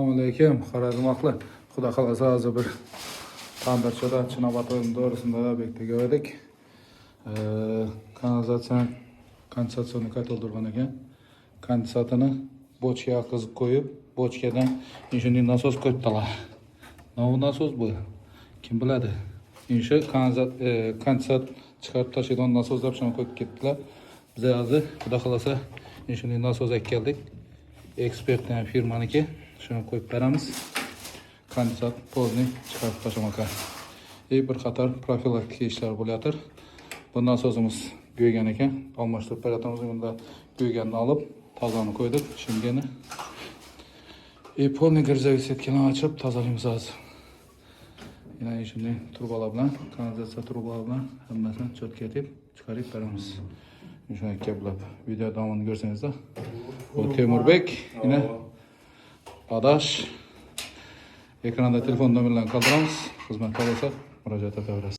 Assalomu alaykum. Xorazmaqli. Xudo xolasa hozir bir tandirchada Chinobatovning to'g'risida bekda ko'rdik. Kanalizatsiyani qaytartirgan ekan. Kondensatini bochkaga qizib qo'yib, bochkadan shunday nasos qo'yibdilar. Nima nasos bu? Kim biladi? O'sha kondensat chiqarib tashlaydigan nasos deb shuni qo'yib ketdilar. Biz hozir xudo xolasa shunday nasos keldik. Ekspertdan firmaniki shuni qo'yib beramiz. Kondensat pozni chiqarib tashlamoqqa. Bir qator profilaktika ishlar bo'layotir. Bu nasosimiz kuygan ekan. Almashtirib beramiz. Bunda kuyganini olib, tozani qo'ydik. Shungani polni grzavsetini ochib tozalaymiz hozir. Yana shunday turbalar bilan, kanalizatsiya turbalari bilan hammasini cho'tkatib chiqarib beramiz. Shuni kablab video davomini ko'rsangizlar. Bu Temurbek, yine Adash. Ekranda telefon nomerlerini kaldıramiz. Xizmat olursa murojaat etaverasiz.